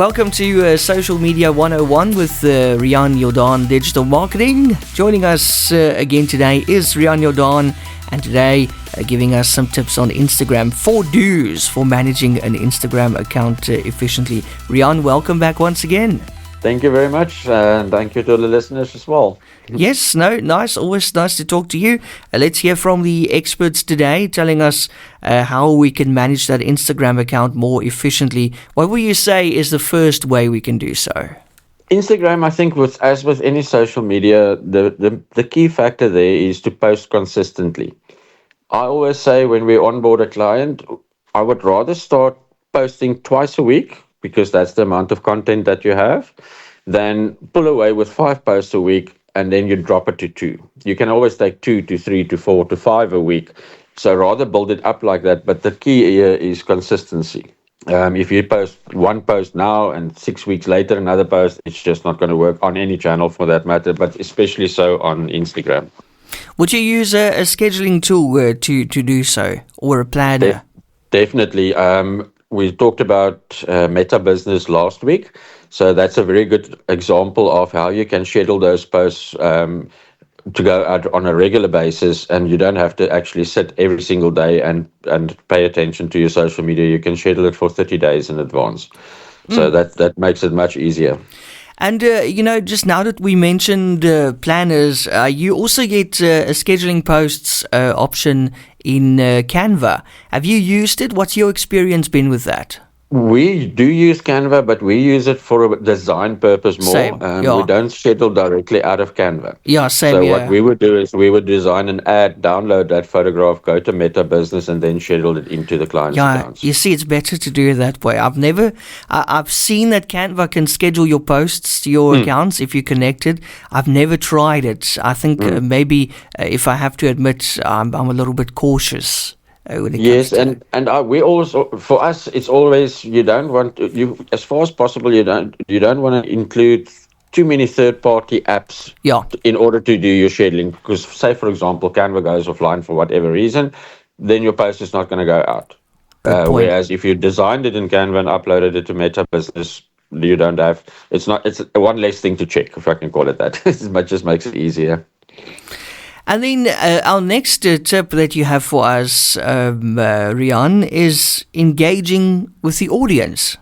Welcome to Social Media 101 with Rian Jordan Digital Marketing. Joining us again today is Rian Jordan, and today giving us some tips on Instagram, 4 do's for managing an Instagram account efficiently. Rian, welcome back once again. Thank you very much, and thank you to the listeners as well. Yes, nice. Always nice to talk to you. Let's hear from the experts today, telling us how we can manage that Instagram account more efficiently. What will you say is the first way we can do so? Instagram, I think, as with any social media, the key factor there is to post consistently. I always say when we onboard a client, I would rather start posting twice a week, because that's the amount of content that you have, then pull away with 5 posts a week, and then you drop it to 2. You can always take 2 to 3 to 4 to 5 a week. So rather build it up like that. But the key here is consistency. If you post 1 post now and 6 weeks later another post, it's just not going to work on any channel for that matter, but especially so on Instagram. Would you use a scheduling tool to do so, or a planner? Definitely. We talked about Meta Business last week, so that's a very good example of how you can schedule those posts to go out on a regular basis, and you don't have to actually sit every single day and pay attention to your social media. You can schedule it for 30 days in advance. So that makes it much easier. And, just now that we mentioned planners, you also get a scheduling posts option in Canva. Have you used it? What's your experience been with that? We do use Canva, but we use it for a design purpose more. Same, yeah. We don't schedule directly out of Canva. Yeah, same. So what we would do is we would design an ad, download that photograph, go to Meta Business, and then schedule it into the client's accounts. You see, it's better to do it that way. I've seen that Canva can schedule your posts to your accounts if you're connected. I've never tried it. I think maybe, if I have to admit, I'm a little bit cautious. Yes, and we also, for us, it's always, you don't want to, as far as possible, you don't want to include too many third-party apps in order to do your scheduling. Because, say for example, Canva goes offline for whatever reason, then your post is not going to go out. Whereas if you designed it in Canva and uploaded it to Meta Business, you don't have. It's one less thing to check, if I can call it that. It just makes it easier. And then our next tip that you have for us, Rian, is engaging with the audience.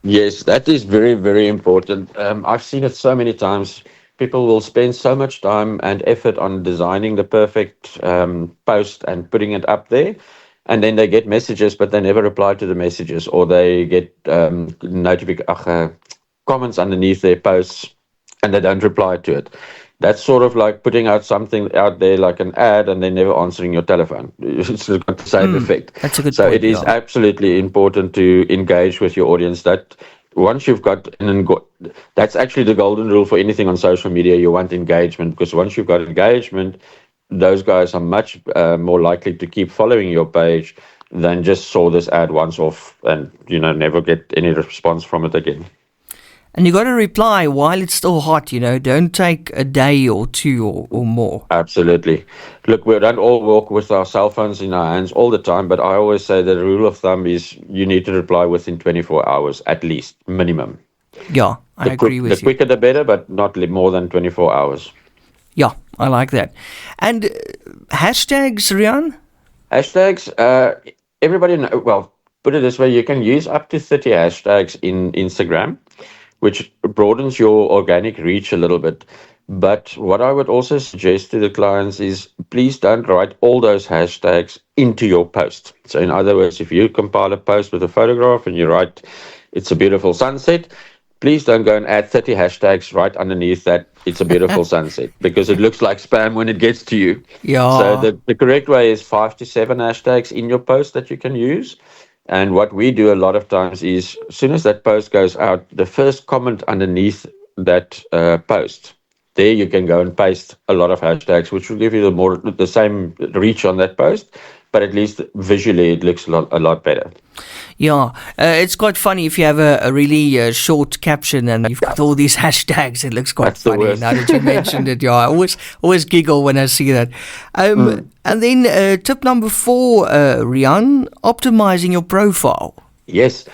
Yes, that is very, very important. I've seen it so many times. People will spend so much time and effort on designing the perfect post and putting it up there. And then they get messages, but they never reply to the messages, or they get comments underneath their posts and they don't reply to it. That's sort of like putting out something out there like an ad and then never answering your telephone. It's got the same effect. That's a good point. So it is yeah. absolutely important to engage with your audience. That once you've got, that's actually the golden rule for anything on social media. You want engagement, because once you've got engagement, those guys are much more likely to keep following your page than just saw this ad once off and never get any response from it again. And you got to reply while it's still hot, Don't take a day or 2 or more. Absolutely. Look, we don't all walk with our cell phones in our hands all the time, but I always say the rule of thumb is you need to reply within 24 hours, at least, minimum. Yeah, I agree with you. The quicker the better, but not more than 24 hours. Yeah, I like that. And hashtags, Rian? Hashtags, everybody put it this way, you can use up to 30 hashtags in Instagram, which broadens your organic reach a little bit. But what I would also suggest to the clients is please don't write all those hashtags into your post. So in other words, if you compile a post with a photograph and you write, it's a beautiful sunset, please don't go and add 30 hashtags right underneath that, it's a beautiful sunset, because it looks like spam when it gets to you. Yeah. So the correct way is 5 to 7 hashtags in your post that you can use. And what we do a lot of times is, as soon as that post goes out, the first comment underneath that post, there you can go and paste a lot of hashtags, which will give you the same reach on that post, but at least visually it looks a lot better. Yeah, it's quite funny if you have a really short caption and you've got all these hashtags. It looks quite funny now that you mentioned it. Yeah, I always giggle when I see that. And then tip number 4, Rian, optimizing your profile. Yes,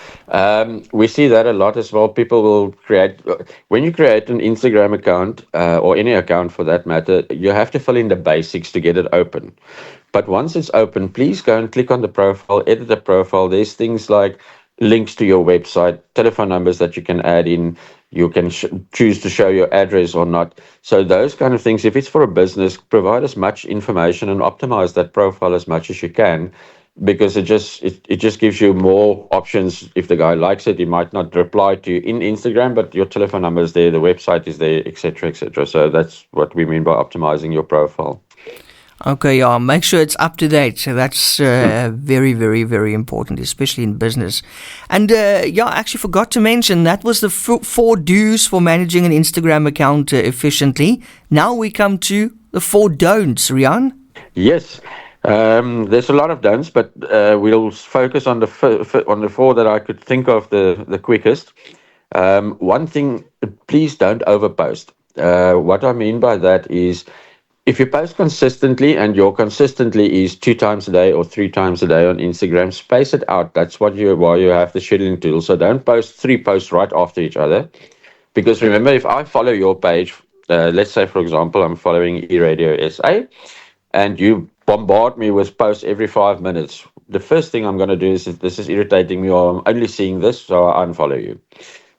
we see that a lot as well. People will create, when you create an Instagram account, or any account for that matter, you have to fill in the basics to get it open. But once it's open, please go and click on the profile, edit the profile. There's things like links to your website, telephone numbers that you can add in. You can choose to show your address or not. So those kind of things, if it's for a business, provide as much information and optimize that profile as much as you can, because it just gives you more options. If the guy likes it, he might not reply to you in Instagram, but your telephone number is there, the website is there, etc., etc. So that's what we mean by optimizing your profile. Okay, yeah, make sure it's up to date. So that's very, very, very important, especially in business. And yeah, I actually forgot to mention that was the four do's for managing an Instagram account efficiently. Now we come to the four don'ts, Rian. Yes. There's a lot of don'ts, but we'll focus on on the four that I could think of the quickest. One thing, please don't overpost. What I mean by that is, if you post consistently, and your consistently is 2 times a day or 3 times a day on Instagram, space it out. That's why you have the scheduling tool. So don't post 3 posts right after each other. Because remember, if I follow your page, let's say, for example, I'm following eRadio SA, and you bombard me with posts every 5 minutes, the first thing I'm going to do is, this is irritating me, or I'm only seeing this, so I unfollow you.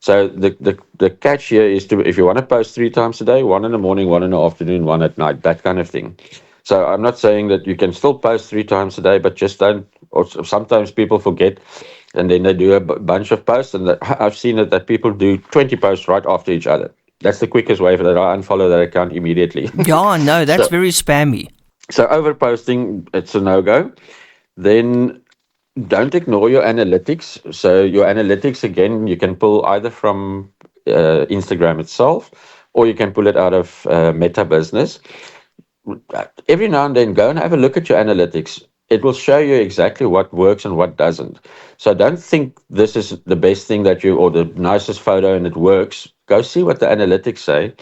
So the catch here is, to, if you want to post 3 times a day, one in the morning, one in the afternoon, one at night, that kind of thing. So I'm not saying that you can still post 3 times a day, but just don't. Or sometimes people forget, and then they do a bunch of posts, and I've seen it that people do 20 posts right after each other. That's the quickest way for that. I unfollow that account immediately. Yeah, no, that's very spammy. So overposting, it's a no-go. Then don't ignore your analytics. So your analytics, again, you can pull either from Instagram itself, or you can pull it out of Meta Business. Every now and then, go and have a look at your analytics. It will show you exactly what works and what doesn't. So don't think this is the best thing that you, or the nicest photo and it works. Go see what the analytics say.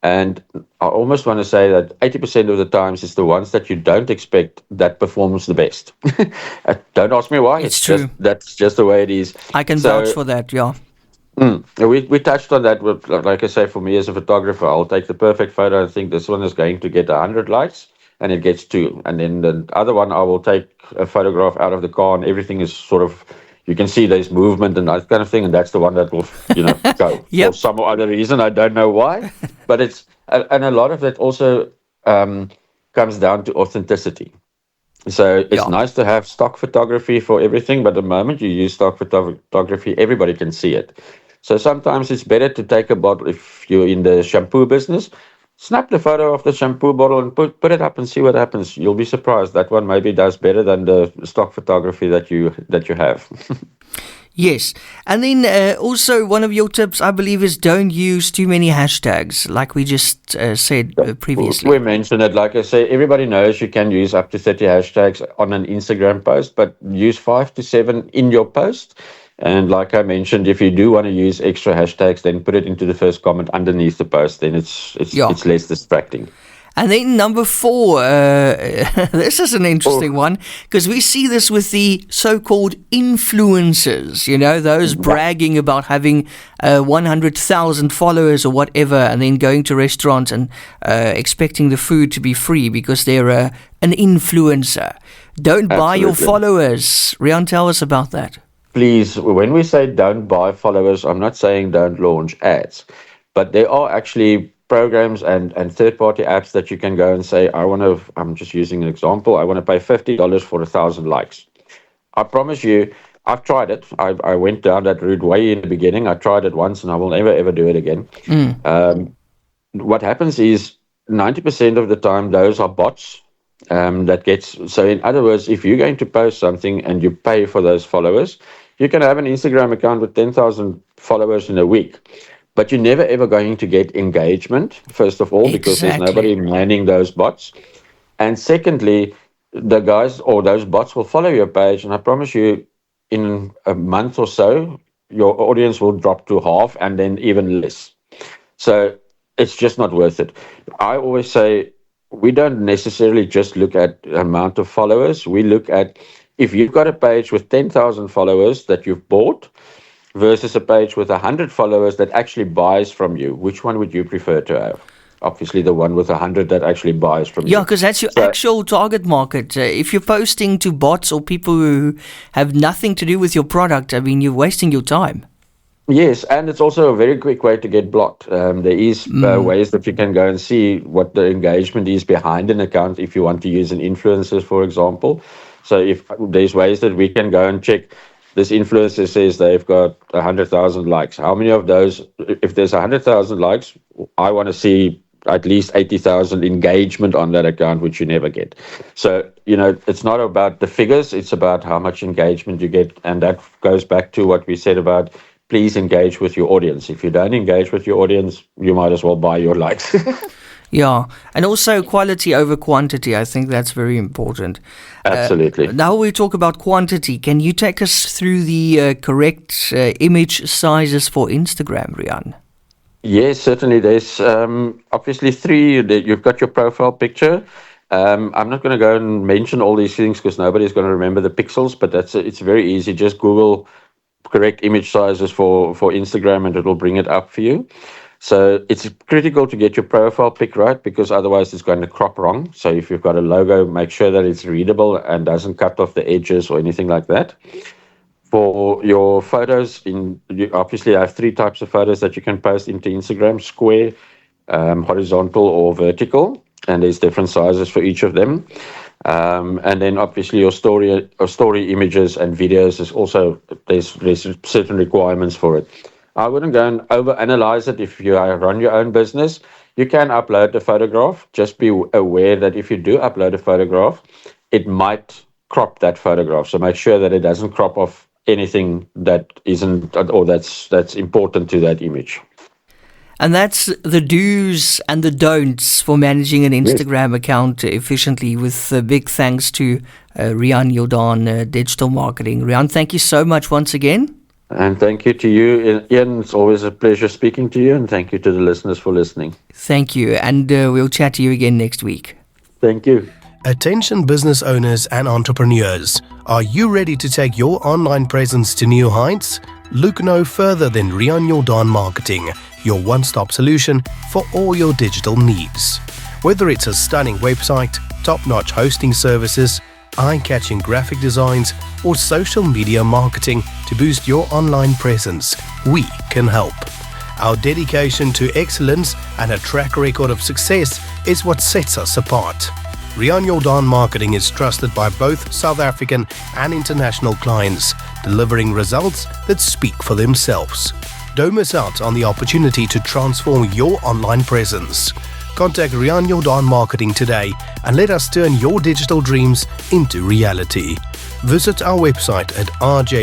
And I almost want to say that 80% of the times it's the ones that you don't expect that performs the best. Don't ask me why. It's true. That's just the way it is. I can vouch for that, yeah. We touched on that. With, like I say, for me as a photographer, I'll take the perfect photo and think this one is going to get 100 likes, and it gets 2. And then the other one, I will take a photograph out of the car, and everything is sort of, you can see there's movement and that kind of thing, and that's the one that will, go. Yep. For some other reason, I don't know why, but and a lot of that also comes down to authenticity. So it's nice to have stock photography for everything, but the moment you use stock photography, everybody can see it. So sometimes it's better to take a bottle, if you're in the shampoo business, snap the photo of the shampoo bottle and put it up and see what happens. You'll be surprised. That one maybe does better than the stock photography that you have. Yes. And then also one of your tips, I believe, is don't use too many hashtags, like we just said previously. We mentioned it. Like I say, everybody knows you can use up to 30 hashtags on an Instagram post, but use 5 to 7 in your post. And like I mentioned, if you do want to use extra hashtags, then put it into the first comment underneath the post. Then it's less distracting. And then number 4, this is an interesting one, because we see this with the so-called influencers, those bragging about having 100,000 followers or whatever, and then going to restaurants and expecting the food to be free because they're an influencer. Don't buy your followers. Rian, tell us about that. Please, when we say don't buy followers, I'm not saying don't launch ads, but there are actually programs and third-party apps that you can go and say, I'm just using an example, I want to pay $50 for 1,000 likes. I promise you, I've tried it. I went down that route way in the beginning. I tried it once and I will never, ever do it again. What happens is 90% of the time, those are bots. So in other words, if you're going to post something and you pay for those followers, you can have an Instagram account with 10,000 followers in a week. But you're never, ever going to get engagement, first of all, because there's nobody manning those bots. And secondly, the guys or those bots will follow your page. And I promise you, in a month or so, your audience will drop to half and then even less. So it's just not worth it. I always say, we don't necessarily just look at amount of followers. We look at if you've got a page with 10,000 followers that you've bought versus a page with 100 followers that actually buys from you, which one would you prefer to have? Obviously, the one with 100 that actually buys from you. Yeah, because that's your actual target market. If you're posting to bots or people who have nothing to do with your product, I mean, you're wasting your time. Yes, and it's also a very quick way to get blocked. There is ways that you can go and see what the engagement is behind an account if you want to use an influencer, for example. So if there's ways that we can go and check, this influencer says they've got 100,000 likes. How many of those, if there's 100,000 likes, I want to see at least 80,000 engagement on that account, which you never get. So, it's not about the figures, it's about how much engagement you get. And that goes back to what we said about please engage with your audience. If you don't engage with your audience, you might as well buy your likes. Yeah, and also quality over quantity. I think that's very important. Absolutely. Now we talk about quantity. Can you take us through the correct image sizes for Instagram, Riaan? Yes, certainly. There's obviously three. You've got your profile picture. I'm not going to go and mention all these things because nobody's going to remember the pixels, but it's very easy. Just Google correct image sizes for Instagram and it'll bring it up for you. So it's critical to get your profile pic right because otherwise it's going to crop wrong. So if you've got a logo, make sure that it's readable and doesn't cut off the edges or anything like that. For your photos, you obviously have three types of photos that you can post into Instagram: square, horizontal, or vertical. And there's different sizes for each of them. And then obviously your story images and videos is also, there's certain requirements for it. I wouldn't go and overanalyze it. If you run your own business, you can upload the photograph. Just be aware that if you do upload a photograph, it might crop that photograph. So make sure that it doesn't crop off anything that isn't, or that's important to that image. And that's the do's and the don'ts for managing an Instagram account efficiently, with big thanks to Riaan Jordan, Digital Marketing. Riaan, thank you so much once again. And thank you to you, Ian. It's always a pleasure speaking to you. And thank you to the listeners for listening. Thank you. And we'll chat to you again next week. Thank you. Attention business owners and entrepreneurs. Are you ready to take your online presence to new heights? Look no further than Riaan Jordan Marketing, your one-stop solution for all your digital needs. Whether it's a stunning website, top-notch hosting services, eye-catching graphic designs, or social media marketing to boost your online presence, we can help. Our dedication to excellence and a track record of success is what sets us apart. Riaan Jordan Marketing is trusted by both South African and international clients, delivering results that speak for themselves. Don't miss out on the opportunity to transform your online presence. Contact Riaan Jordan Marketing today and let us turn your digital dreams into reality. Visit our website at rjdm.co.za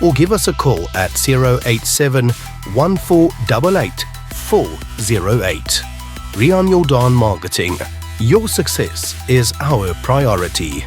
or give us a call at 087 1488 408. Riaan Jordan Marketing. Your success is our priority.